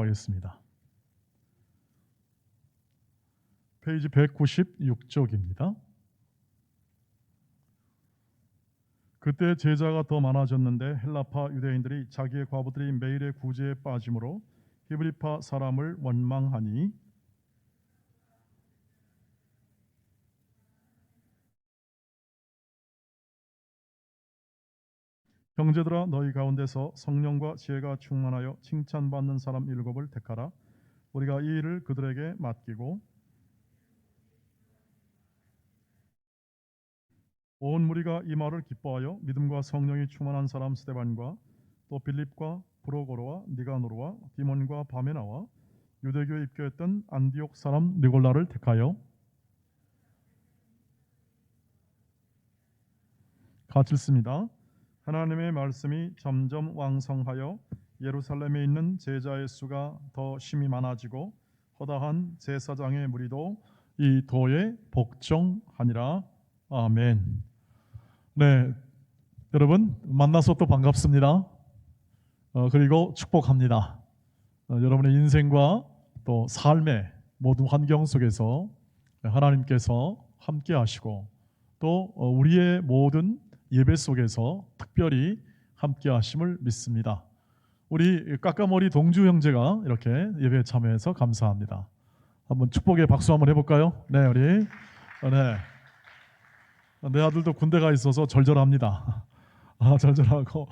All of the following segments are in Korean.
하겠습니다. 페이지 196쪽입니다. 그때 제자가 더 많아졌는데 헬라파 유대인들이 자기의 과부들이 매일의 구제에 빠짐으로 히브리파 사람을 원망하니 형제들아 너희 가운데서 성령과 지혜가 충만하여 칭찬받는 사람 7을 택하라. 우리가 이 일을 그들에게 맡기고 온 무리가 이 말을 기뻐하여 믿음과 성령이 충만한 사람 스데반과 또 빌립과 브로고로와 니가노르와 디몬과 바메나와 유대교에 입교했던 안디옥 사람 니골라를 택하여 같이 읽습니다. 하나님의 말씀이 점점 왕성하여 예루살렘에 있는 제자의 수가 더 심히 많아지고 허다한 제사장의 무리도 이 도에 복종하니라. 아멘. 네, 여러분 만나서 또 반갑습니다. 그리고 축복합니다. 여러분의 인생과 또 삶의 모든 환경 속에서 하나님께서 함께 하시고 또 우리의 모든 예배 속에서 특별히 함께 하심을 믿습니다. 우리 까까머리 동주 형제가 이렇게 예배에 참여해서 감사합니다. 한번 축복의 박수 한번 해볼까요? 네, 우리 네. 내 아들도 군대가 있어서 절절합니다. 절절하고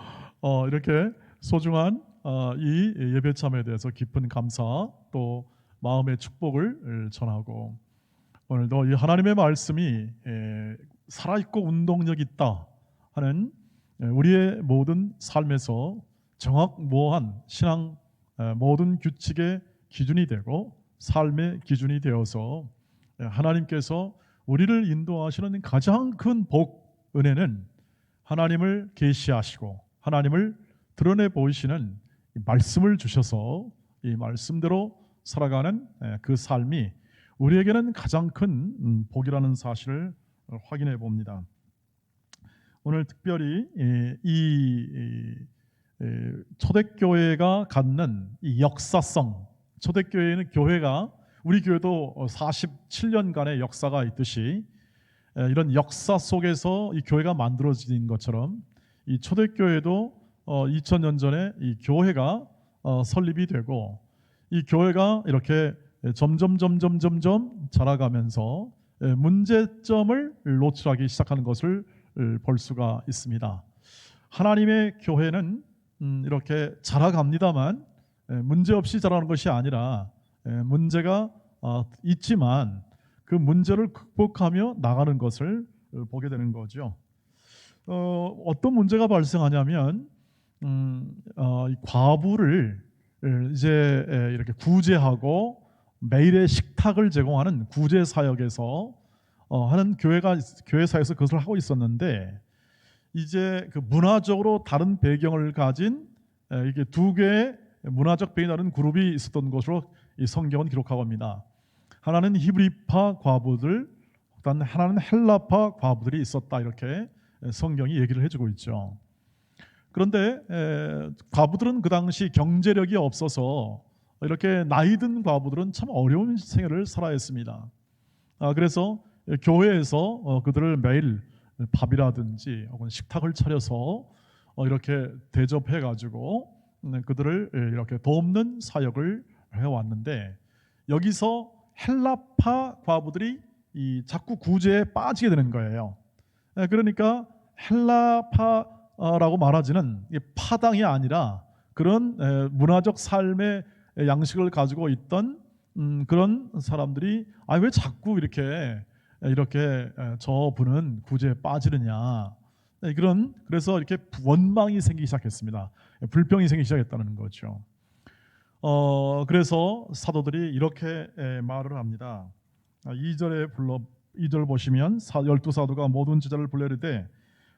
이렇게 소중한 이 예배 참여에 대해서 깊은 감사 또 마음의 축복을 전하고 오늘도 이 하나님의 말씀이 살아있고 운동력 있다 하는 우리의 모든 삶에서 정확무오한 신앙 모든 규칙의 기준이 되고 삶의 기준이 되어서 하나님께서 우리를 인도하시는 가장 큰 복, 은혜는 하나님을 계시하시고 하나님을 드러내 보이시는 말씀을 주셔서 이 말씀대로 살아가는 그 삶이 우리에게는 가장 큰 복이라는 사실을 확인해 봅니다. 오늘 특별히 이 초대교회가 갖는 이 역사성, 초대교회는 교회가 우리 교회도 47년간의 역사가 있듯이 이런 역사 속에서 이 교회가 만들어진 것처럼 이 초대교회도 2000년 전에 이 교회가 설립이 되고 이 교회가 이렇게 점점 자라가면서 문제점을 노출하기 시작하는 것을 볼 수가 있습니다. 하나님의 교회는 이렇게 자라갑니다만 문제없이 자라는 것이 아니라 문제가 있지만 그 문제를 극복하며 나가는 것을 보게 되는 거죠. 어떤 문제가 발생하냐면 과부를 이제 이렇게 구제하고 매일의 식탁을 제공하는 구제 사역에서 하는 교회사에서 그것을 하고 있었는데 이제 그 문화적으로 다른 배경을 가진 이게 두 개의 문화적 배경이 다른 그룹이 있었던 것으로 이 성경은 기록하고 있습니다. 하나는 히브리파 과부들, 하나는 헬라파 과부들이 있었다 이렇게 성경이 얘기를 해주고 있죠. 그런데 과부들은 그 당시 경제력이 없어서 이렇게 나이든 과부들은 참 어려운 생애를 살아야 했습니다. 그래서 교회에서 그들을 매일 밥이라든지 혹은 식탁을 차려서 이렇게 대접해가지고 그들을 이렇게 돕는 사역을 해왔는데 여기서 헬라파 과부들이 자꾸 구제에 빠지게 되는 거예요. 그러니까 헬라파라고 말하지는 파당이 아니라 그런 문화적 삶의 양식을 가지고 있던 그런 사람들이 왜 자꾸 이렇게 저분은 구제에 빠지느냐 그래서 이렇게 원망이 생기기 시작했습니다. 불평이 생기기 시작했다는 거죠. 그래서 사도들이 이렇게 말을 합니다. 2절 보시면 12사도가 모든 제자를 불러 이르되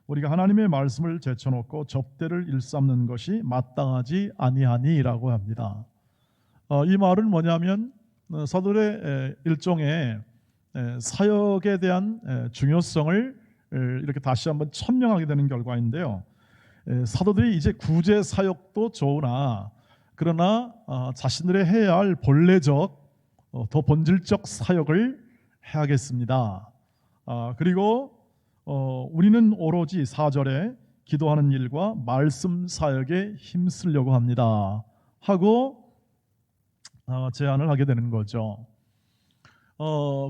우리가 하나님의 말씀을 제쳐놓고 접대를 일삼는 것이 마땅하지 아니하니라고 합니다. 이 말은 뭐냐면 사도들의 일종의 사역에 대한 중요성을 이렇게 다시 한번 천명하게 되는 결과인데요. 사도들이 이제 구제 사역도 좋으나 그러나 자신들의 해야 할 본래적 더 본질적 사역을 해야겠습니다. 그리고 우리는 오로지 4절에 기도하는 일과 말씀 사역에 힘쓰려고 합니다 하고 제안을 하게 되는 거죠.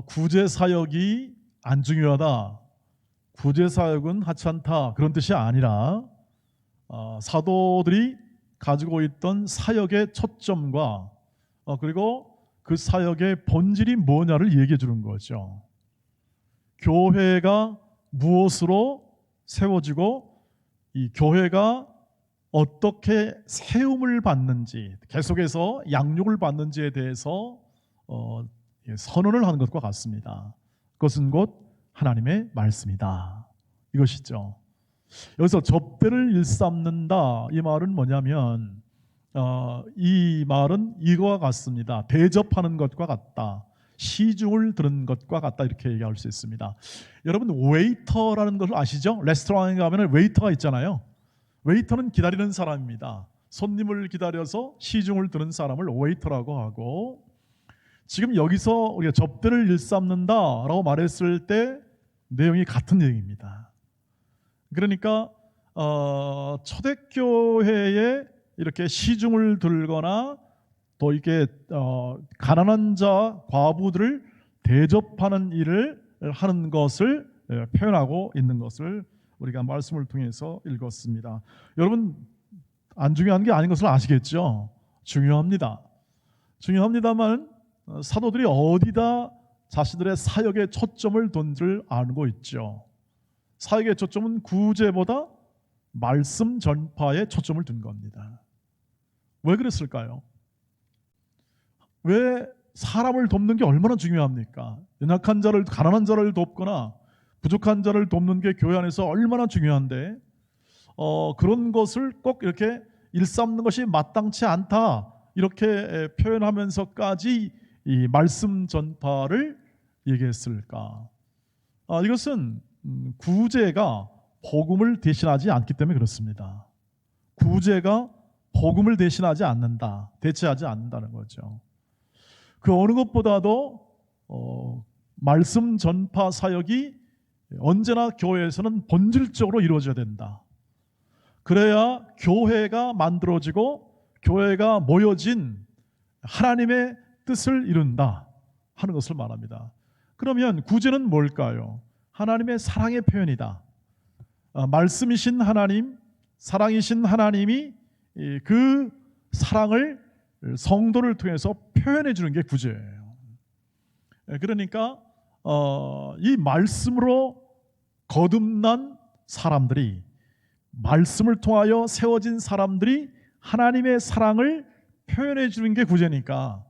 구제 사역이 안 중요하다, 구제 사역은 하찮다, 그런 뜻이 아니라 사도들이 가지고 있던 사역의 초점과 그리고 그 사역의 본질이 뭐냐를 얘기해 주는 거죠. 교회가 무엇으로 세워지고 이 교회가 어떻게 세움을 받는지, 계속해서 양육을 받는지에 대해서 선언을 하는 것과 같습니다. 그것은 곧 하나님의 말씀이다, 이것이죠. 여기서 접대를 일삼는다, 이 말은 뭐냐면 이 말은 이거와 같습니다. 대접하는 것과 같다, 시중을 드는 것과 같다, 이렇게 얘기할 수 있습니다. 여러분 웨이터라는 것을 아시죠? 레스토랑에 가면 웨이터가 있잖아요. 웨이터는 기다리는 사람입니다. 손님을 기다려서 시중을 드는 사람을 웨이터라고 하고, 지금 여기서 우리가 접대를 일삼는다라고 말했을 때 내용이 같은 내용입니다. 그러니까 초대교회에 이렇게 시중을 들거나 또 이게 가난한 자, 과부들을 대접하는 일을 하는 것을 표현하고 있는 것을 우리가 말씀을 통해서 읽었습니다. 여러분 안 중요한 게 아닌 것을 아시겠죠? 중요합니다. 중요합니다만 사도들이 어디다 자신들의 사역의 초점을 둔 줄 알고 있죠. 사역의 초점은 구제보다 말씀 전파에 초점을 둔 겁니다. 왜 그랬을까요? 왜 사람을 돕는 게 얼마나 중요합니까? 연약한 자를, 가난한 자를 돕거나 부족한 자를 돕는 게 교회 안에서 얼마나 중요한데 그런 것을 꼭 이렇게 일삼는 것이 마땅치 않다, 이렇게 표현하면서까지 이 말씀 전파를 얘기했을까? 이것은 구제가 복음을 대신하지 않기 때문에 그렇습니다. 구제가 복음을 대신하지 않는다, 대체하지 않는다는 거죠. 그 어느 것보다도 말씀 전파 사역이 언제나 교회에서는 본질적으로 이루어져야 된다. 그래야 교회가 만들어지고 교회가 모여진 하나님의 뜻을 이룬다 하는 것을 말합니다. 그러면 구제는 뭘까요? 하나님의 사랑의 표현이다. 말씀이신 하나님, 사랑이신 하나님이 그 사랑을 성도를 통해서 표현해 주는 게 구제예요. 그러니까 이 말씀으로 거듭난 사람들이, 말씀을 통하여 세워진 사람들이 하나님의 사랑을 표현해 주는 게 구제니까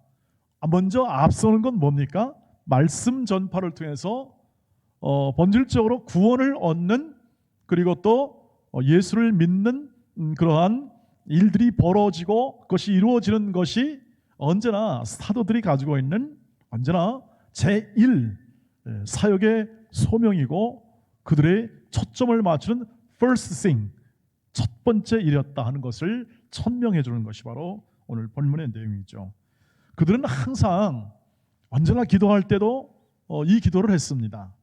먼저 앞서는 건 뭡니까? 말씀 전파를 통해서 본질적으로 구원을 얻는, 그리고 또 예수를 믿는 그러한 일들이 벌어지고 그것이 이루어지는 것이 언제나 사도들이 가지고 있는 언제나 제1 사역의 소명이고 그들의 초점을 맞추는 first thing, 첫 번째 일이었다 하는 것을 천명해 주는 것이 바로 오늘 본문의 내용이죠. 그들은 항상 언제나 기도할 때도 이 기도를 했습니다.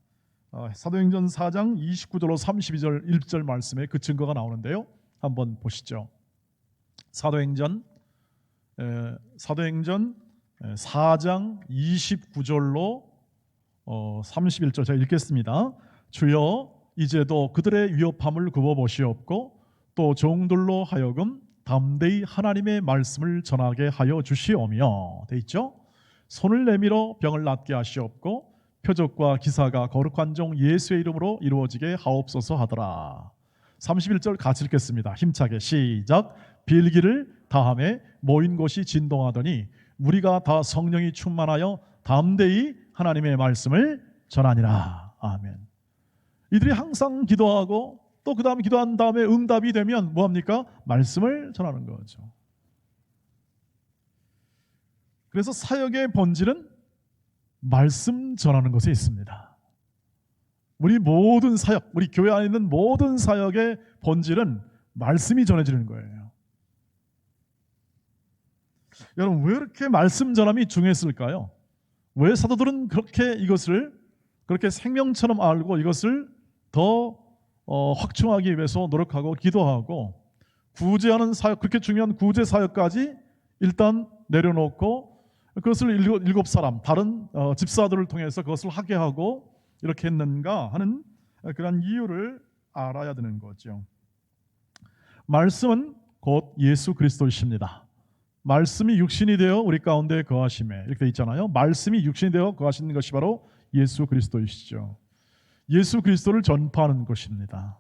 사도행전 4장 29절로 32절 1절 말씀에 그 증거가 나오는데요. 한번 보시죠. 사도행전 4장 29절로 31절 제가 읽겠습니다. 주여 이제도 그들의 위협함을 굽어보시옵고 또 종들로 하여금 담대히 하나님의 말씀을 전하게 하여 주시오며, 돼 있죠? 손을 내밀어 병을 낫게 하시옵고 표적과 기사가 거룩한 종 예수의 이름으로 이루어지게 하옵소서 하더라. 31절 같이 읽겠습니다. 힘차게 시작. 빌기를 다함에 모인 곳이 진동하더니 무리가 다 성령이 충만하여 담대히 하나님의 말씀을 전하니라. 아멘. 이들이 항상 기도하고 또 그 다음 기도한 다음에 응답이 되면 뭐합니까? 말씀을 전하는 거죠. 그래서 사역의 본질은 말씀 전하는 것에 있습니다. 우리 모든 사역, 우리 교회 안에 있는 모든 사역의 본질은 말씀이 전해지는 거예요. 여러분 왜 이렇게 말씀 전함이 중요했을까요? 왜 사도들은 그렇게 이것을 그렇게 생명처럼 알고 이것을 더 확충하기 위해서 노력하고 기도하고 구제하는 사역, 그렇게 중요한 구제 사역까지 일단 내려놓고 그것을 일곱 사람 다른 집사들을 통해서 그것을 하게 하고 이렇게 했는가 하는 그런 이유를 알아야 되는 거죠. 말씀은 곧 예수 그리스도이십니다. 말씀이 육신이 되어 우리 가운데 거하심에 이렇게 돼 있잖아요. 말씀이 육신이 되어 거하시는 것이 바로 예수 그리스도이시죠. 예수 그리스도를 전파하는 것입니다.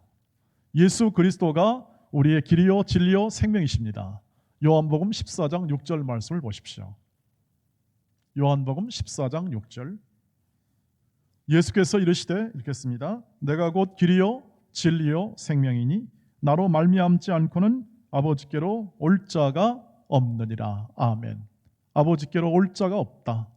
예수 그리스도가 우리의 길이요 진리요 생명이십니다. 요한복음 14장 6절 말씀을 보십시오. 요한복음 14장 6절 예수께서 이르시되 이렇게 했습니다. 내가 곧 길이요 진리요 생명이니 나로 말미암지 않고는 아버지께로 올 자가 없느니라. 아멘. 아버지께로 올 자가 없다.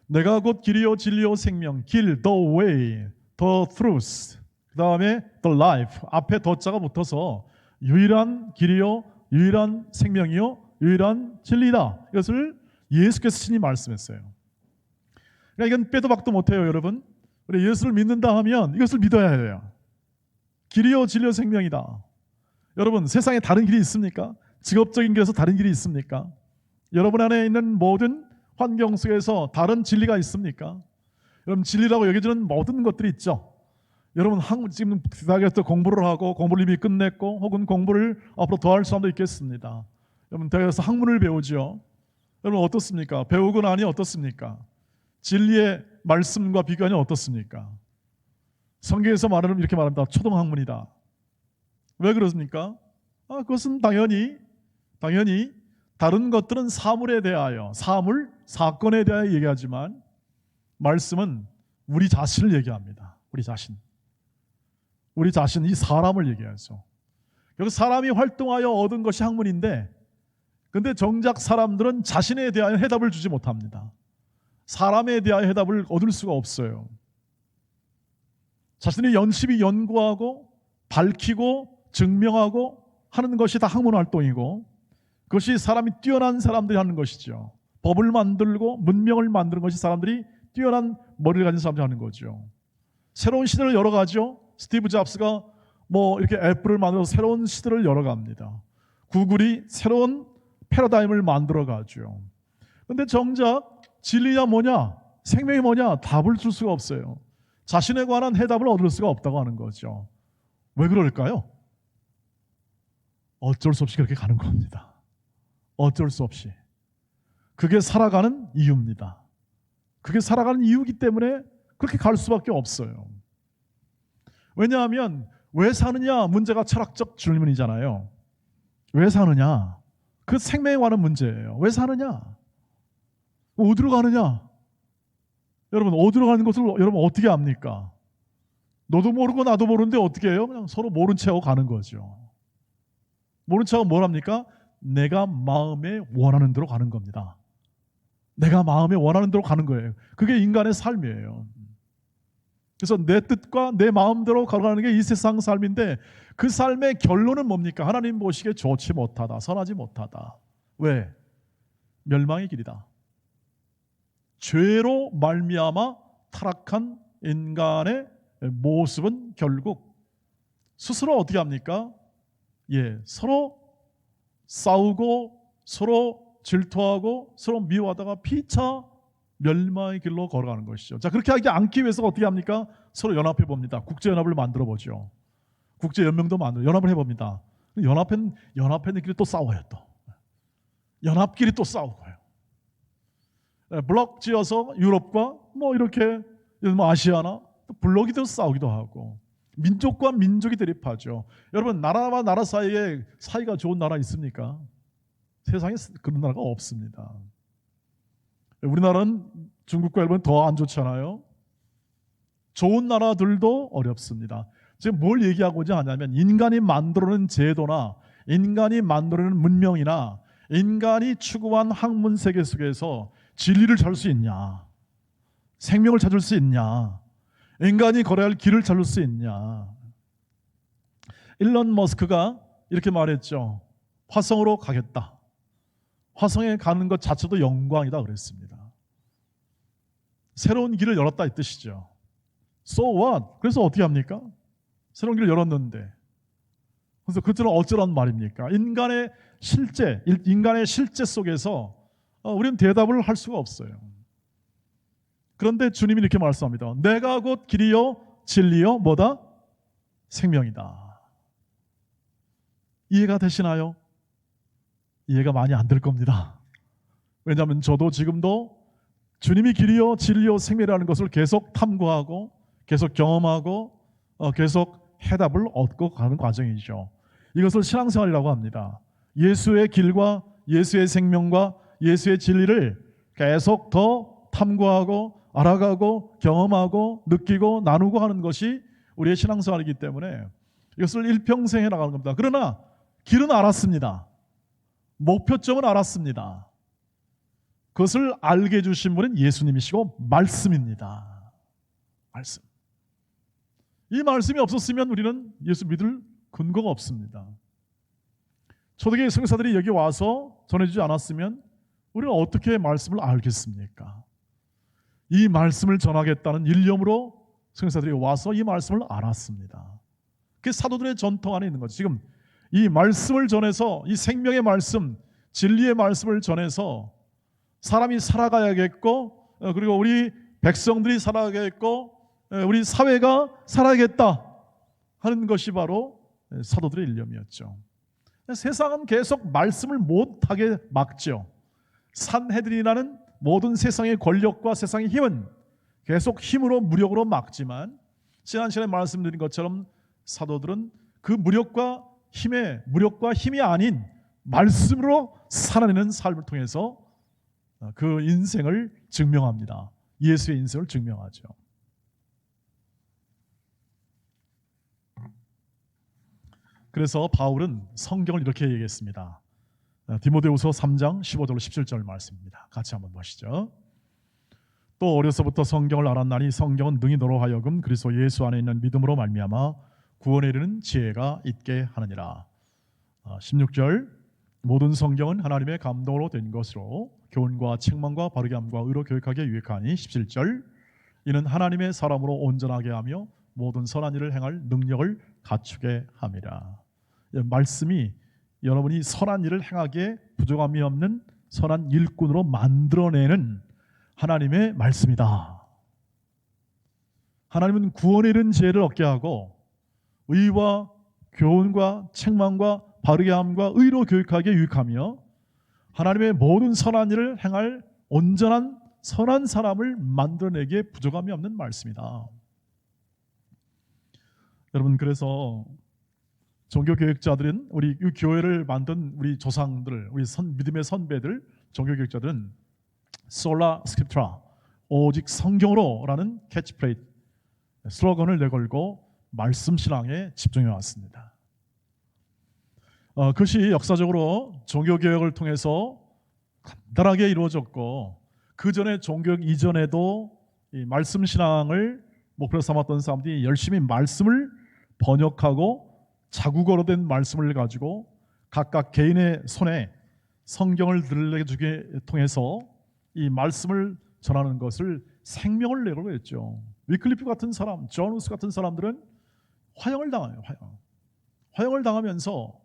내가 곧 길이요 진리요 생명, 길, the way, the truth, 그 다음에 the life, 앞에 더 자가 붙어서 유일한 길이요 유일한 생명이요 유일한 진리다. 이것을 예수께서 친히 말씀했어요. 그러니까 이건 빼도 박도 못해요. 여러분, 우리 예수를 믿는다 하면 이것을 믿어야 해요. 길이요 진리요 생명이다. 여러분, 세상에 다른 길이 있습니까? 직업적인 길에서 다른 길이 있습니까? 여러분 안에 있는 모든 환경 속에서 다른 진리가 있습니까? 여러분, 진리라고 여겨지는 모든 것들이 있죠. 여러분, 지금 대학에서 공부를 하고 공부를 이미 끝냈고 혹은 공부를 앞으로 더 할 사람도 있겠습니다. 여러분, 대학에서 학문을 배우죠. 여러분 어떻습니까? 배우고 나니 어떻습니까? 진리의 말씀과 비교하니 어떻습니까? 성경에서 말하는 이렇게 말합니다. 초등학문이다. 왜 그렇습니까? 그것은 당연히 다른 것들은 사물에 대하여 사물, 사건에 대하여 얘기하지만 말씀은 우리 자신을 얘기합니다. 우리 자신, 이 사람을 얘기하죠. 여기서 사람이 활동하여 얻은 것이 학문인데 근데 정작 사람들은 자신에 대하여 해답을 주지 못합니다. 사람에 대하여 해답을 얻을 수가 없어요. 자신의 열심히 연구하고 밝히고 증명하고 하는 것이 다 학문 활동이고 그것이 사람이 뛰어난 사람들이 하는 것이죠. 법을 만들고 문명을 만드는 것이 사람들이 뛰어난 머리를 가진 사람들이 하는 거죠. 새로운 시대를 열어가죠. 스티브 잡스가 이렇게 애플을 만들어서 새로운 시대를 열어갑니다. 구글이 새로운 패러다임을 만들어가죠. 그런데 정작 진리냐 뭐냐, 생명이 뭐냐 답을 줄 수가 없어요. 자신에 관한 해답을 얻을 수가 없다고 하는 거죠. 왜 그럴까요? 어쩔 수 없이 그렇게 가는 겁니다. 어쩔 수 없이. 그게 살아가는 이유입니다. 그게 살아가는 이유이기 때문에 그렇게 갈 수밖에 없어요. 왜냐하면 왜 사느냐 문제가 철학적 질문이잖아요. 왜 사느냐? 그 생명에 관한 문제예요. 왜 사느냐? 어디로 가느냐? 여러분, 어디로 가는 것을 여러분 어떻게 압니까? 너도 모르고 나도 모르는데 어떻게 해요? 그냥 서로 모른 채 하고 가는 거죠. 모른 채 하고 뭘 합니까? 내가 마음에 원하는 대로 가는 겁니다. 내가 마음에 원하는 대로 가는 거예요. 그게 인간의 삶이에요. 그래서 내 뜻과 내 마음대로 걸어가는 게 이 세상 삶인데 그 삶의 결론은 뭡니까? 하나님 보시기에 좋지 못하다, 선하지 못하다. 왜? 멸망의 길이다. 죄로 말미암아 타락한 인간의 모습은 결국 스스로 어떻게 합니까? 서로 싸우고 서로 질투하고 서로 미워하다가 피차 멸망의 길로 걸어가는 것이죠. 자, 그렇게 하지 않기 위해서 어떻게 합니까? 서로 연합해 봅니다. 국제연합을 만들어 보죠. 국제연맹도 만들어 연합을 해봅니다. 연합했는끼리 또 싸워요. 또 연합끼리 또 싸우고요. 블록 지어서 유럽과 이렇게 아시아나 블록이 더 싸우기도 하고 민족과 민족이 대립하죠. 여러분, 나라와 나라 사이에 사이가 좋은 나라 있습니까? 세상에 그런 나라가 없습니다. 우리나라는 중국과 일본 더 안 좋잖아요. 좋은 나라들도 어렵습니다. 지금 뭘 얘기하고자 하냐면 인간이 만들어낸 제도나 인간이 만들어낸 문명이나 인간이 추구한 학문 세계 속에서 진리를 찾을 수 있냐, 생명을 찾을 수 있냐, 인간이 걸어야 할 길을 찾을 수 있냐. 일론 머스크가 이렇게 말했죠. 화성으로 가겠다. 화성에 가는 것 자체도 영광이다 그랬습니다. 새로운 길을 열었다 이 뜻이죠. So what? 그래서 어떻게 합니까? 새로운 길을 열었는데. 그래서 그들은 어쩌란 말입니까? 인간의 실제 속에서 우리는 대답을 할 수가 없어요. 그런데 주님이 이렇게 말씀합니다. 내가 곧 길이요 진리요 뭐다? 생명이다. 이해가 되시나요? 이해가 많이 안 될 겁니다. 왜냐하면 저도 지금도 주님이 길이요 진리요 생명이라는 것을 계속 탐구하고 계속 경험하고 계속 해답을 얻고 가는 과정이죠. 이것을 신앙생활이라고 합니다. 예수의 길과 예수의 생명과 예수의 진리를 계속 더 탐구하고 알아가고 경험하고 느끼고 나누고 하는 것이 우리의 신앙생활이기 때문에 이것을 일평생 해나가는 겁니다. 그러나 길은 알았습니다. 목표점은 알았습니다. 그것을 알게 해주신 분은 예수님이시고 말씀입니다. 말씀. 이 말씀이 없었으면 우리는 예수 믿을 근거가 없습니다. 초대교회 성사들이 여기 와서 전해주지 않았으면 우리는 어떻게 말씀을 알겠습니까? 이 말씀을 전하겠다는 일념으로 성사들이 와서 이 말씀을 알았습니다. 그게 사도들의 전통 안에 있는 거죠. 지금 이 말씀을 전해서 이 생명의 말씀, 진리의 말씀을 전해서 사람이 살아가야겠고 그리고 우리 백성들이 살아가야겠고 우리 사회가 살아야겠다 하는 것이 바로 사도들의 일념이었죠. 세상은 계속 말씀을 못하게 막죠. 산헤드린이라는 모든 세상의 권력과 세상의 힘은 계속 힘으로 무력으로 막지만 지난 시간에 말씀드린 것처럼 사도들은 그 무력과 힘이 아닌 말씀으로 살아내는 삶을 통해서 그 인생을 증명합니다. 예수의 인생을 증명하죠. 그래서 바울은 성경을 이렇게 얘기했습니다. 디모데후서 3장 15절로 17절 말씀입니다. 같이 한번 보시죠. 또 어려서부터 성경을 알았나니 성경은 능히 너로 하여금 그리스도 예수 안에 있는 믿음으로 말미암아 구원에 이르는 지혜가 있게 하느니라. 16절 모든 성경은 하나님의 감동으로 된 것으로 교훈과 책망과 바르게 함과 의로 교육하기에 유익하니 17절 이는 하나님의 사람으로 온전하게 하며 모든 선한 일을 행할 능력을 갖추게 함이라. 말씀이 여러분이 선한 일을 행하기에 부족함이 없는 선한 일꾼으로 만들어내는 하나님의 말씀이다. 하나님은 구원에 이른 지혜를 얻게 하고 의와 교훈과 책망과 바르게 함과 의로 교육하기에 유익하며 하나님의 모든 선한 일을 행할 온전한 선한 사람을 만들어내기에 부족함이 없는 말씀이다. 여러분 그래서 종교교육자들은 우리 이 교회를 만든 우리 조상들, 우리 믿음의 선배들, 종교교육자들은 솔라 스크립트라 오직 성경으로라는 캐치프레이즈 슬로건을 내걸고 말씀 신앙에 집중해 왔습니다. 그것이 역사적으로 종교개혁을 통해서 간단하게 이루어졌고 그 전에 종교개혁 이전에도 이 말씀 신앙을 목표로 삼았던 사람들이 열심히 말씀을 번역하고 자국어로 된 말씀을 가지고 각각 개인의 손에 성경을 들려주게 통해서 이 말씀을 전하는 것을 생명을 내걸고 했죠. 위클리프 같은 사람, 존 우스 같은 사람들은 화형을 당해요. 화형을 당하면서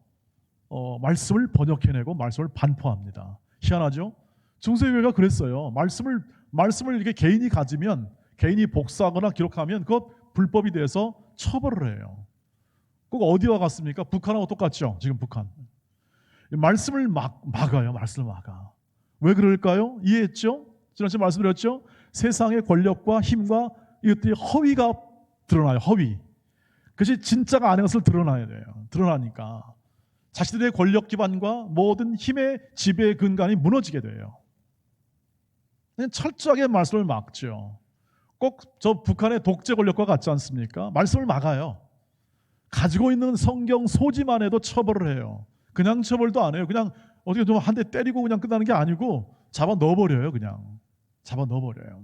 말씀을 번역해내고 말씀을 반포합니다. 희한하죠? 중세교회가 그랬어요. 말씀을 이렇게 개인이 가지면 개인이 복사하거나 기록하면 그것 불법이 돼서 처벌을 해요. 꼭 어디와 같습니까? 북한하고 똑같죠. 지금 북한 말씀을 막아요. 말씀을 막아. 왜 그럴까요? 이해했죠? 지난주에 말씀드렸죠? 세상의 권력과 힘과 이것들이 허위가 드러나요. 허위. 그것이 진짜가 아닌 것을 드러나야 돼요. 드러나니까 자신들의 권력 기반과 모든 힘의 지배의 근간이 무너지게 돼요. 철저하게 말씀을 막죠. 꼭 저 북한의 독재 권력과 같지 않습니까? 말씀을 막아요. 가지고 있는 성경 소지만 해도 처벌을 해요. 그냥 처벌도 안 해요. 그냥 어떻게 좀 한 대 때리고 그냥 끝나는 게 아니고 잡아 넣어버려요. 그냥 잡아 넣어버려요.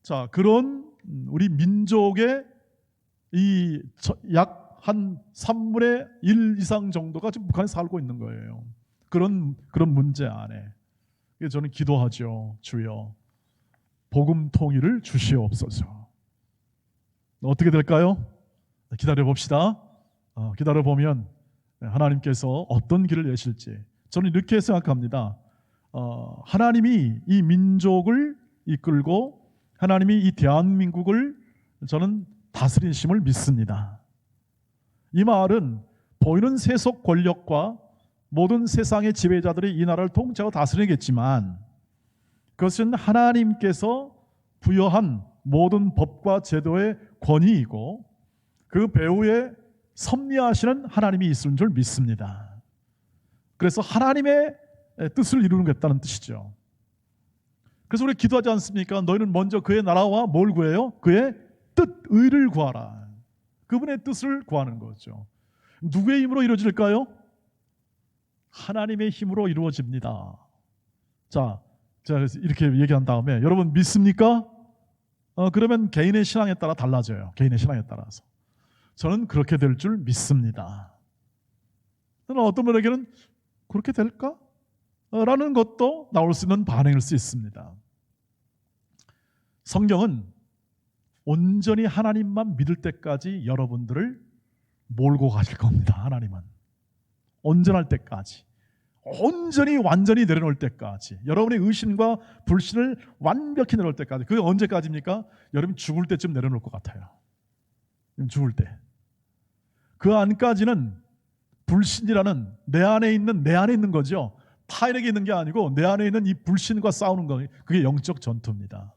자, 그런 우리 민족의 이 약 한 3분의 1 이상 정도가 지금 북한에 살고 있는 거예요. 그런 문제 안에 저는 기도하죠. 주여, 복음 통일을 주시옵소서. 어떻게 될까요? 기다려 봅시다. 기다려 보면 하나님께서 어떤 길을 내실지 저는 이렇게 생각합니다. 하나님이 이 민족을 이끌고 하나님이 이 대한민국을 저는 다스리심을 믿습니다. 이 말은 보이는 세속 권력과 모든 세상의 지배자들이 이 나라를 통치하고 다스리겠지만 그것은 하나님께서 부여한 모든 법과 제도의 권위이고 그 배후에 섭리하시는 하나님이 있을 줄 믿습니다. 그래서 하나님의 뜻을 이루겠다는 뜻이죠. 그래서 우리 기도하지 않습니까? 너희는 먼저 그의 나라와 뭘 구해요? 그의 뜻, 의를 구하라. 그분의 뜻을 구하는 거죠. 누구의 힘으로 이루어질까요? 하나님의 힘으로 이루어집니다. 자, 이렇게 얘기한 다음에 여러분 믿습니까? 그러면 개인의 신앙에 따라 달라져요. 개인의 신앙에 따라서. 저는 그렇게 될 줄 믿습니다. 어떤 분에게는 그렇게 될까? 라는 것도 나올 수 있는 반응일 수 있습니다. 성경은 온전히 하나님만 믿을 때까지 여러분들을 몰고 가실 겁니다. 하나님은 온전할 때까지, 온전히 완전히 내려놓을 때까지, 여러분의 의심과 불신을 완벽히 내려놓을 때까지. 그게 언제까지입니까? 여러분 죽을 때쯤 내려놓을 것 같아요. 죽을 때. 그 안까지는 불신이라는 내 안에 있는 거죠. 타인에게 있는 게 아니고 내 안에 있는 이 불신과 싸우는 거, 그게 영적 전투입니다.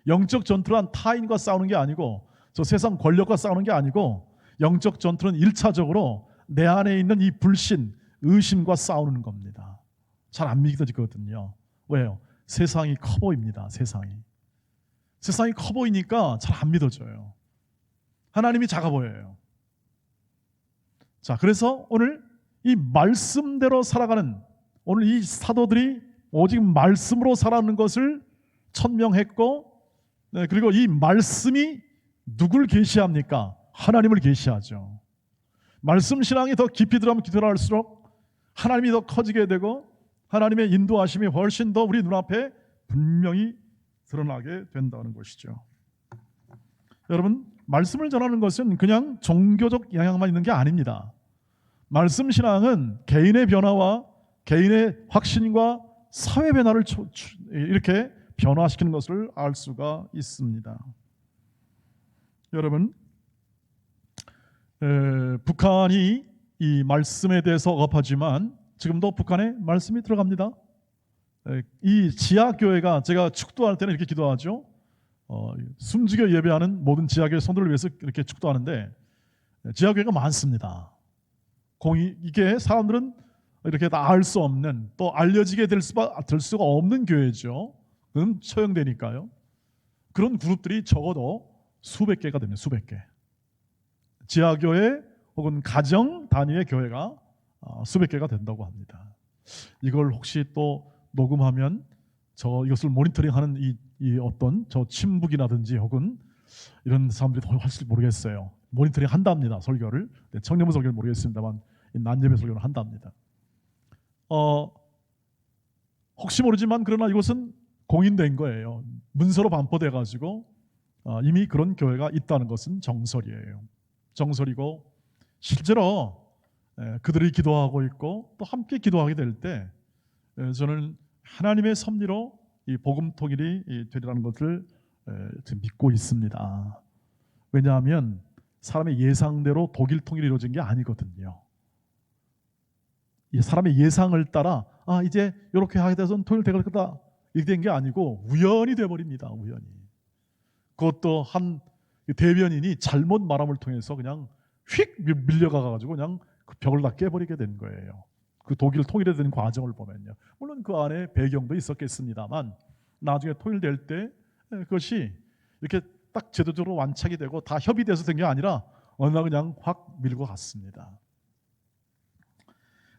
영적 전투란 타인과 싸우는 게 아니고 저 세상 권력과 싸우는 게 아니고 영적 전투는 1차적으로 내 안에 있는 이 불신, 의심과 싸우는 겁니다. 잘 안 믿어지거든요. 왜요? 세상이 커 보입니다. 세상이 커 보이니까 잘 안 믿어져요. 하나님이 작아 보여요. 자, 그래서 오늘 이 말씀대로 살아가는, 오늘 이 사도들이 오직 말씀으로 살아가는 것을 천명했고, 그리고 이 말씀이 누굴 계시합니까? 하나님을 계시하죠. 말씀 신앙이 더 깊이 들어가면 기도할수록 하나님이 더 커지게 되고 하나님의 인도하심이 훨씬 더 우리 눈앞에 분명히 드러나게 된다는 것이죠. 여러분, 말씀을 전하는 것은 그냥 종교적 영향만 있는 게 아닙니다. 말씀 신앙은 개인의 변화와 개인의 확신과 사회 변화를 이렇게 변화시키는 것을 알 수가 있습니다. 여러분, 북한이 이 말씀에 대해서 억압하지만 지금도 북한에 말씀이 들어갑니다. 이 지하교회가, 제가 축도할 때는 이렇게 기도하죠. 숨죽여 예배하는 모든 지하교회 성도를 위해서 이렇게 축도하는데 지하교회가 많습니다. 이게 사람들은 이렇게 다 알 수 없는, 또 알려지게 될 수가 없는 교회죠. 그건 소형되니까요. 그런 그룹들이 적어도 수백 개가 됩니다. 수백 개. 지하교회 혹은 가정 단위의 교회가 수백 개가 된다고 합니다. 이걸 혹시 또 녹음하면 이것을 모니터링하는 이 어떤 저 친북이라든지 혹은 이런 사람들이 더 할지 모르겠어요. 모니터링 한답니다. 설교를. 청년부 설교를 모르겠습니다만 난예배 설교를 한답니다. 혹시 모르지만 그러나 이것은 공인된 거예요. 문서로 반포돼 가지고 이미 그런 교회가 있다는 것은 정설이에요. 정설이고 실제로 그들이 기도하고 있고 또 함께 기도하게 될 때 저는 하나님의 섭리로 이 복음 통일이 되리라는 것을 믿고 있습니다. 왜냐하면 사람의 예상대로 독일 통일이 이루어진 게 아니거든요. 사람의 예상을 따라 이제 이렇게 하게 돼서 통일될 거다 이렇게 된 게 아니고 우연히 돼버립니다. 우연히. 그것도 한 대변인이 잘못 말함을 통해서 그냥 휙 밀려가가지고 그냥 그 벽을 다 깨버리게 된 거예요. 그 독일 통일에 된 과정을 보면요. 물론 그 안에 배경도 있었겠습니다만 나중에 통일될 때 그것이 이렇게 딱 제도적으로 완착이 되고 다 협의돼서 된 게 아니라 어느 날 그냥 확 밀고 갔습니다.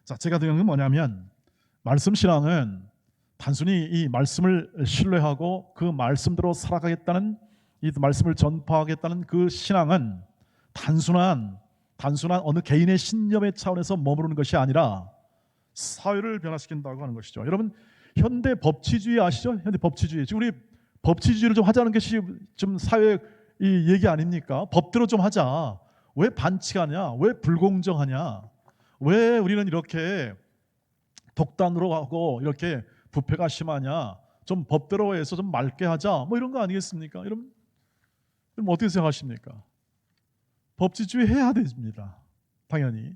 자, 제가 드리는 건 뭐냐면 말씀 신앙은 단순히 이 말씀을 신뢰하고 그 말씀대로 살아가겠다는, 이 말씀을 전파하겠다는 그 신앙은 단순한 어느 개인의 신념의 차원에서 머무르는 것이 아니라 사회를 변화시킨다고 하는 것이죠. 여러분, 현대 법치주의 아시죠? 현대 법치주의. 지금 우리 법치주의를 좀 하자는 것이 좀 사회 이 얘기 아닙니까? 법대로 좀 하자. 왜 반칙하냐? 왜 불공정하냐? 왜 우리는 이렇게 독단으로 하고 이렇게 부패가 심하냐? 좀 법대로 해서 좀 맑게 하자. 뭐 이런 거 아니겠습니까? 여러분 어떻게 생각하십니까? 법치주의 해야 됩니다. 당연히.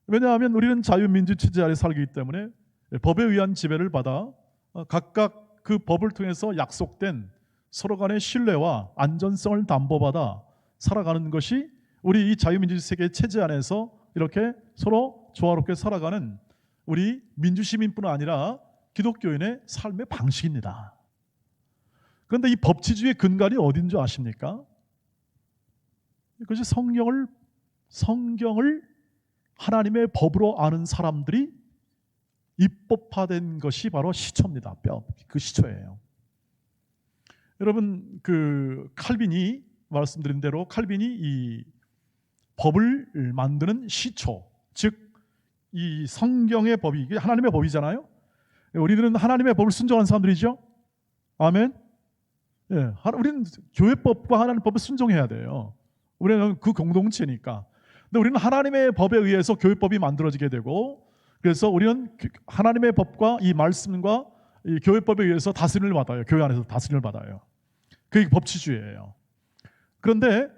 왜냐하면 우리는 자유민주 체제 아래 살기 때문에 법에 의한 지배를 받아 각각 그 법을 통해서 약속된 서로 간의 신뢰와 안전성을 담보받아 살아가는 것이 우리 이 자유민주 세계 체제 안에서 이렇게 서로 조화롭게 살아가는 우리 민주시민뿐 아니라 기독교인의 삶의 방식입니다. 그런데 이 법치주의의 근간이 어딘 줄 아십니까? 그것이 성경을 하나님의 법으로 아는 사람들이 입법화된 것이 바로 시초입니다. 그 시초예요. 여러분, 그 칼빈이 말씀드린 대로 칼빈이 이 법을 만드는 시초, 즉 이 성경의 법이 이게 하나님의 법이잖아요. 우리들은 하나님의 법을 순종하는 사람들이죠. 아멘. 예, 우리는 교회법과 하나님의 법을 순종해야 돼요. 우리는 그 공동체니까. 근데 우리는 하나님의 법에 의해서 교회법이 만들어지게 되고, 그래서 우리는 하나님의 법과 이 말씀과 이 교회법에 의해서 다스림을 받아요. 교회 안에서 다스림을 받아요. 그게 법치주의예요. 그런데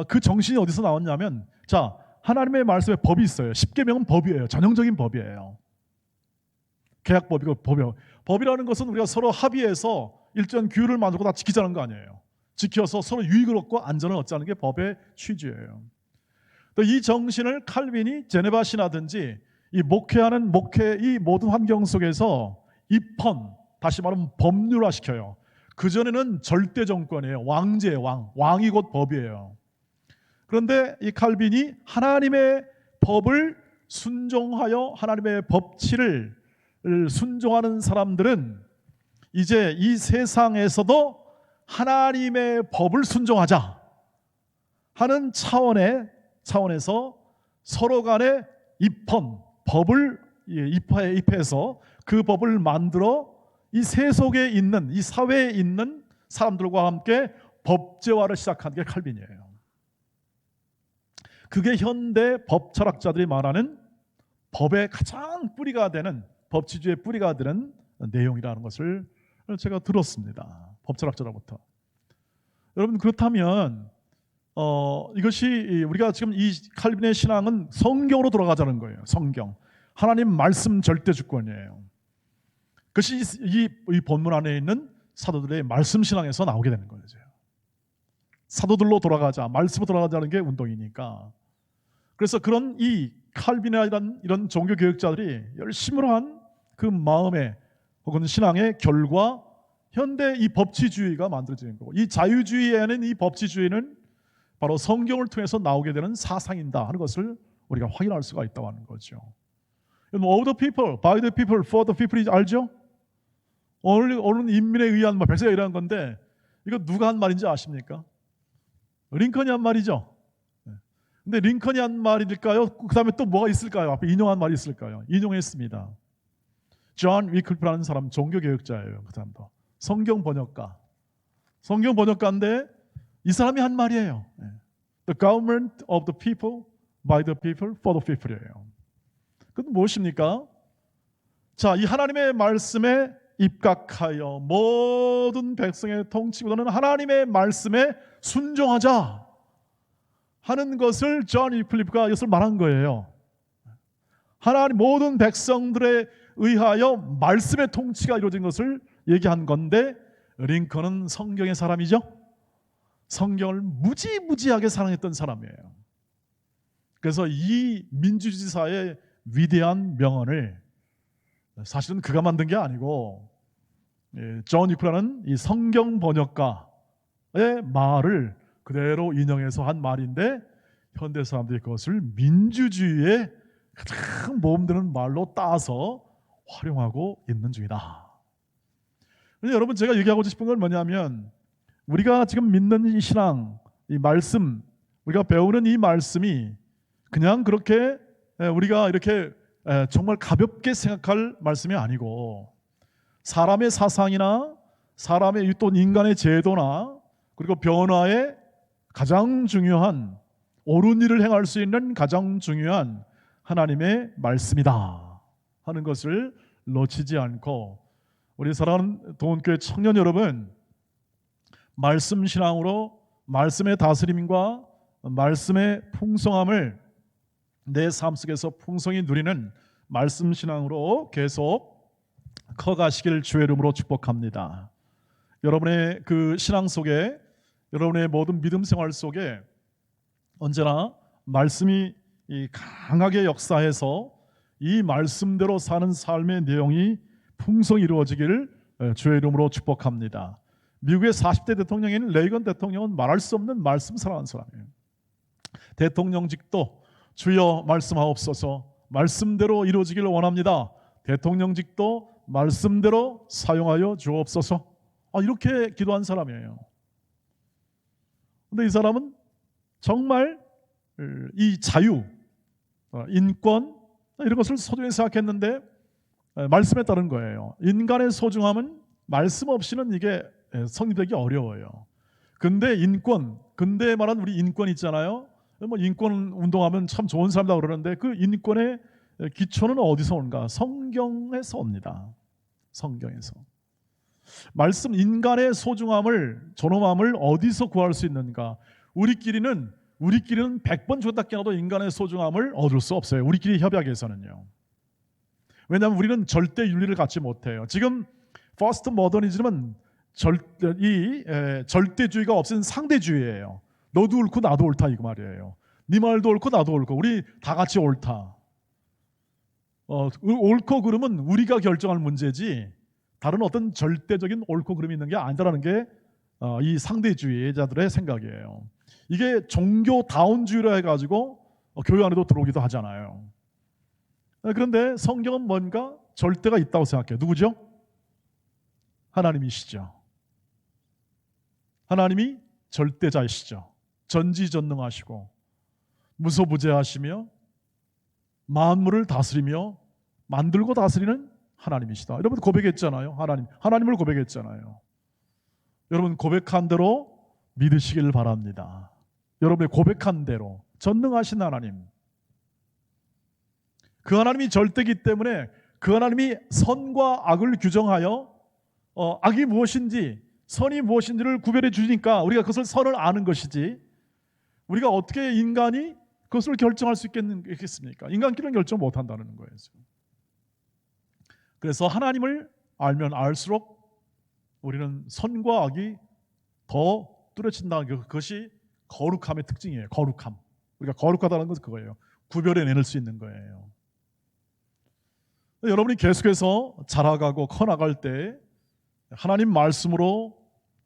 그 정신이 어디서 나왔냐면, 자, 하나님의 말씀에 법이 있어요. 십계명은 법이에요. 전형적인 법이에요. 계약법이고 법이요. 법이라는 것은 우리가 서로 합의해서 일정 규율을 만들고 다 지키자는 거 아니에요. 지켜서 서로 유익을 얻고 안전을 얻자는 게 법의 취지예요. 또 이 정신을 칼빈이 제네바 신하든지 이 목회하는 이 모든 환경 속에서 입헌, 다시 말하면 법률화 시켜요. 그전에는 절대 정권이에요. 왕제의 왕이 곧 법이에요. 그런데 이 칼빈이 하나님의 법을 순종하여 하나님의 법치를 순종하는 사람들은 이제 이 세상에서도 하나님의 법을 순종하자 하는 차원에서 서로 간에 법을 입해서 그 법을 만들어 이 세속에 있는, 이 사회에 있는 사람들과 함께 법제화를 시작한 게 칼빈이에요. 그게 현대 법 철학자들이 말하는 법의 가장 뿌리가 되는, 법치주의의 뿌리가 되는 내용이라는 것을 제가 들었습니다. 법 철학자로부터. 여러분, 그렇다면 이것이 우리가 지금 이 칼빈의 신앙은 성경으로 돌아가자는 거예요. 성경. 하나님 말씀 절대 주권이에요. 그것이 이 본문 안에 있는 사도들의 말씀 신앙에서 나오게 되는 거죠. 사도들로 돌아가자, 말씀으로 돌아가자는 게 운동이니까. 그래서 그런 이 칼빈이라는 이런 종교 교육자들이 열심으로 한 그 마음의 혹은 신앙의 결과 현대 이 법치주의가 만들어지는 거고, 이 자유주의에는 이 법치주의는 바로 성경을 통해서 나오게 되는 사상이다 하는 것을 우리가 확인할 수가 있다고 하는 거죠. Of the people, by the people, for the people 알죠? 어느 인민에 의한 백성에 의한 건데 이거 누가 한 말인지 아십니까? 링컨이 한 말이죠. 근데 링컨이 한 말일까요? 그 다음에 또 뭐가 있을까요? 앞에 인용한 말이 있을까요? 인용했습니다. 존 위클프라는 사람, 종교개혁자예요. 그 사람도 성경 번역가인데 이 사람이 한 말이에요. The government of the people, by the people, for the people이에요. 그건 무엇입니까? 자, 이 하나님의 말씀에 입각하여 모든 백성의 통치보다는 하나님의 말씀에 순종하자 하는 것을 존 위클리프가 이것을 말한 거예요. 하나님 모든 백성들에 의하여 말씀의 통치가 이루어진 것을 얘기한 건데, 링컨은 성경의 사람이죠. 성경을 무지무지하게 사랑했던 사람이에요. 그래서 이 민주주의사의 위대한 명언을 사실은 그가 만든 게 아니고 존 위클라는 이 성경 번역가의 말을 그대로 인용해서 한 말인데, 현대 사람들이 그것을 민주주의의 가장 모험되는 말로 따서 활용하고 있는 중이다. 여러분, 제가 얘기하고 싶은 건 뭐냐면, 우리가 지금 믿는 이 신앙, 이 말씀, 우리가 배우는 이 말씀이 그냥 그렇게 우리가 이렇게 정말 가볍게 생각할 말씀이 아니고 사람의 사상이나 사람의 또 인간의 제도나 그리고 변화에 가장 중요한 옳은 일을 행할 수 있는 가장 중요한 하나님의 말씀이다 하는 것을 놓치지 않고 우리 사랑하는 도원교회 청년 여러분, 말씀 신앙으로 말씀의 다스림과 말씀의 풍성함을 내 삶 속에서 풍성히 누리는 말씀 신앙으로 계속 커가시길 주의 이름으로 축복합니다. 여러분의 그 신앙 속에, 여러분의 모든 믿음 생활 속에 언제나 말씀이 강하게 역사해서 이 말씀대로 사는 삶의 내용이 풍성히 이루어지기를 주의 이름으로 축복합니다. 미국의 40대 대통령인 레이건 대통령은 말할 수 없는 말씀 사랑하는 사람이에요. 대통령직도 주여 말씀하옵소서, 말씀대로 이루어지기를 원합니다. 대통령직도 말씀대로 사용하여 주옵소서. 이렇게 기도한 사람이에요. 그런데 이 사람은 정말 이 자유, 인권 이런 것을 소중히 생각했는데 말씀에 따른 거예요. 인간의 소중함은 말씀 없이는 이게 성립되기 어려워요. 근데 인권, 근대에 말한 우리 인권 있잖아요. 뭐 인권 운동하면 참 좋은 사람이다 그러는데 그 인권의 기초는 어디서 온가? 성경에서 옵니다. 성경에서. 말씀, 인간의 소중함을, 존엄함을 어디서 구할 수 있는가? 우리끼리는 100번 죽었다 깨어나도 인간의 소중함을 얻을 수 없어요. 우리끼리 협약에서는요. 왜냐하면 우리는 절대 윤리를 갖지 못해요. 지금 퍼스트 모더니즘은 절대주의가 없인 상대주의예요. 너도 옳고 나도 옳다 이거 말이에요. 네 말도 옳고 나도 옳고 우리 다 같이 옳다. 옳고 그름은 우리가 결정할 문제지 다른 어떤 절대적인 옳고 그름이 있는 게 아니다라는 게 이 상대주의자들의 생각이에요. 이게 종교다운주의라 해가지고 교회 안에도 들어오기도 하잖아요. 그런데 성경은 뭔가 절대가 있다고 생각해요. 누구죠? 하나님이시죠. 하나님이 절대자이시죠. 전지전능하시고 무소부재하시며 만물을 다스리며 만들고 다스리는 하나님이시다. 여러분 고백했잖아요. 하나님을 고백했잖아요. 여러분 고백한 대로 믿으시길 바랍니다. 여러분의 고백한 대로 전능하신 하나님, 그 하나님이 절대이기 때문에 그 하나님이 선과 악을 규정하여 악이 무엇인지 선이 무엇인지를 구별해 주니까 우리가 그것을 선을 아는 것이지 우리가 어떻게 인간이 그것을 결정할 수 있겠습니까? 인간끼리는 결정 못한다는 거예요. 그래서 하나님을 알면 알수록 우리는 선과 악이 더 뚜렷해진다는 그것이 거룩함의 특징이에요. 거룩함. 우리가 거룩하다는 것은 그거예요. 구별해낼 수 있는 거예요. 여러분이 계속해서 자라가고 커나갈 때 하나님 말씀으로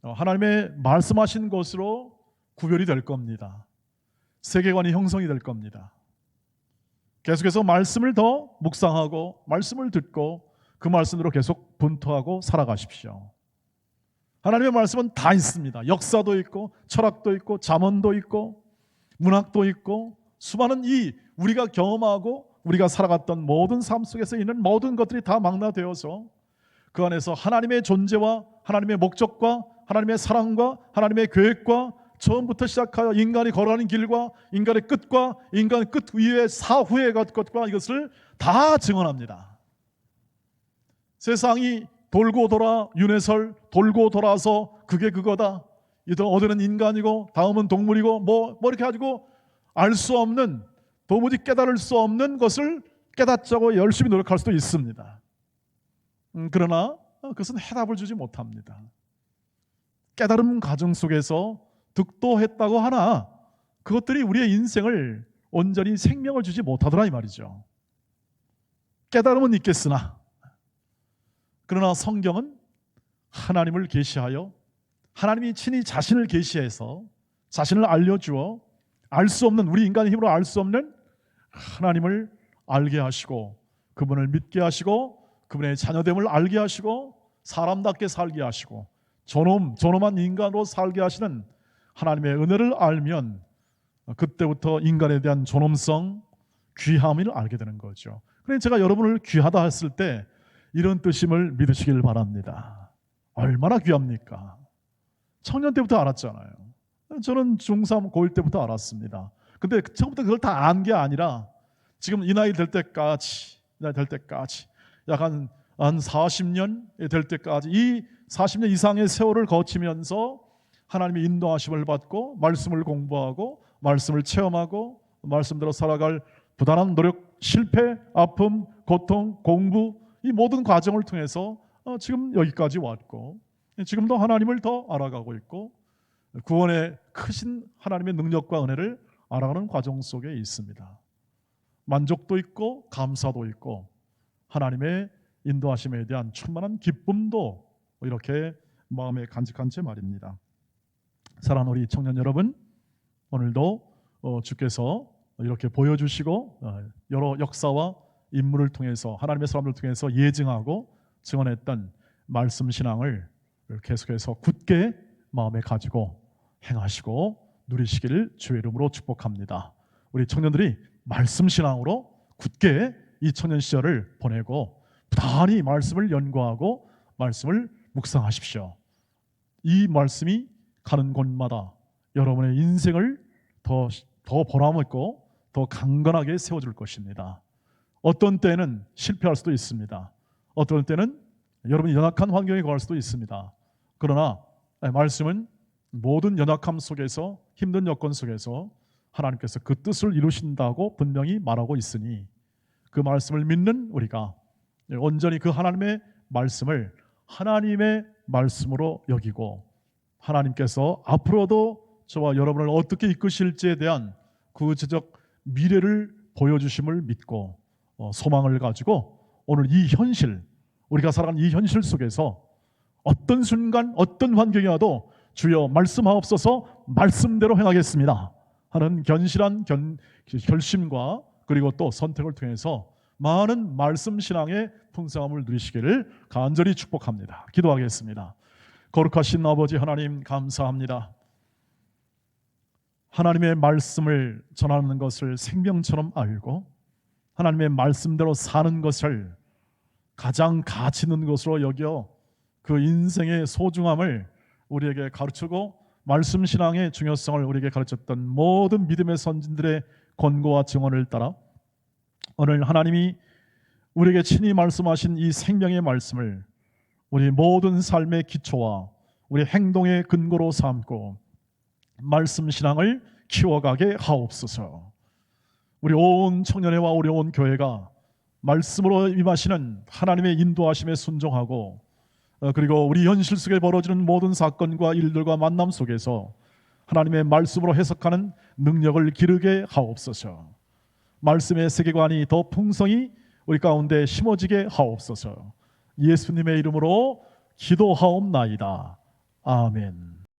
하나님의 말씀하신 것으로 구별이 될 겁니다. 세계관이 형성이 될 겁니다. 계속해서 말씀을 더 묵상하고 말씀을 듣고 그 말씀으로 계속 분투하고 살아가십시오. 하나님의 말씀은 다 있습니다. 역사도 있고 철학도 있고 잠언도 있고 문학도 있고 수많은 이 우리가 경험하고 우리가 살아갔던 모든 삶 속에서 있는 모든 것들이 다 망라되어서 그 안에서 하나님의 존재와 하나님의 목적과 하나님의 사랑과 하나님의 계획과 처음부터 시작하여 인간이 걸어가는 길과 인간의 끝과 인간 끝 위의 사후의 것과 이것을 다 증언합니다. 세상이 돌고 돌아 윤회설 돌고 돌아서 그게 그거다. 어디는 인간이고 다음은 동물이고 뭐 이렇게 가지고 알 수 없는 도무지 깨달을 수 없는 것을 깨닫자고 열심히 노력할 수도 있습니다. 그러나 그것은 해답을 주지 못합니다. 깨달음 과정 속에서 득도했다고 하나 그것들이 우리의 인생을 온전히 생명을 주지 못하더라 이 말이죠. 깨달음은 있겠으나 그러나 성경은 하나님을 계시하여 하나님이 친히 자신을 계시해서 자신을 알려주어 알 수 없는 우리 인간의 힘으로 알 수 없는 하나님을 알게 하시고 그분을 믿게 하시고 그분의 자녀됨을 알게 하시고 사람답게 살게 하시고 존엄한 인간으로 살게 하시는 하나님의 은혜를 알면 그때부터 인간에 대한 존엄성, 귀함을 알게 되는 거죠. 그래서 제가 여러분을 귀하다 했을 때 이런 뜻임을 믿으시길 바랍니다. 얼마나 귀합니까? 청년 때부터 알았잖아요. 저는 중3, 고1 때부터 알았습니다. 근데 처음부터 그걸 다 안 게 아니라 지금 이 나이 될 때까지 약 한 40년 될 때까지 이 40년 이상의 세월을 거치면서 하나님의 인도하심을 받고 말씀을 공부하고 말씀을 체험하고 말씀대로 살아갈 부단한 노력, 실패, 아픔, 고통, 공부 이 모든 과정을 통해서 지금 여기까지 왔고 지금도 하나님을 더 알아가고 있고 구원의 크신 하나님의 능력과 은혜를 알아가는 과정 속에 있습니다. 만족도 있고 감사도 있고 하나님의 인도하심에 대한 충만한 기쁨도 이렇게 마음에 간직한 채 말입니다. 사랑하는 우리 청년 여러분, 오늘도 주께서 이렇게 보여주시고 여러 역사와 인물을 통해서 하나님의 사람들을 통해서 예증하고 증언했던 말씀 신앙을 계속해서 굳게 마음에 가지고 행하시고 누리시기를 주의 이름으로 축복합니다. 우리 청년들이 말씀 신앙으로 굳게 이 청년 시절을 보내고 부단히 말씀을 연구하고 말씀을 묵상하십시오. 이 말씀이 가는 곳마다 여러분의 인생을 더 보람있고 더 강건하게 세워줄 것입니다. 어떤 때는 실패할 수도 있습니다. 어떤 때는 여러분이 연약한 환경에 거할 수도 있습니다. 그러나 말씀은 모든 연약함 속에서 힘든 여건 속에서 하나님께서 그 뜻을 이루신다고 분명히 말하고 있으니 그 말씀을 믿는 우리가 온전히 그 하나님의 말씀을 하나님의 말씀으로 여기고 하나님께서 앞으로도 저와 여러분을 어떻게 이끄실지에 대한 구체적 미래를 보여주심을 믿고 소망을 가지고 오늘 이 현실, 우리가 살아가는 이 현실 속에서 어떤 순간 어떤 환경이 와도 주여 말씀하옵소서 말씀대로 행하겠습니다 하는 견실한 결심과 그리고 또 선택을 통해서 많은 말씀 신앙의 풍성함을 누리시기를 간절히 축복합니다. 기도하겠습니다. 거룩하신 아버지 하나님 감사합니다. 하나님의 말씀을 전하는 것을 생명처럼 알고 하나님의 말씀대로 사는 것을 가장 가치 있는 것으로 여겨 그 인생의 소중함을 우리에게 가르치고 말씀 신앙의 중요성을 우리에게 가르쳤던 모든 믿음의 선진들의 권고와 증언을 따라 오늘 하나님이 우리에게 친히 말씀하신 이 생명의 말씀을 우리 모든 삶의 기초와 우리 행동의 근거로 삼고 말씀 신앙을 키워가게 하옵소서. 우리 온 청년회와 우리 온 교회가 말씀으로 임하시는 하나님의 인도하심에 순종하고 그리고 우리 현실 속에 벌어지는 모든 사건과 일들과 만남 속에서 하나님의 말씀으로 해석하는 능력을 기르게 하옵소서. 말씀의 세계관이 더 풍성히 우리 가운데 심어지게 하옵소서. 예수님의 이름으로 기도하옵나이다. 아멘.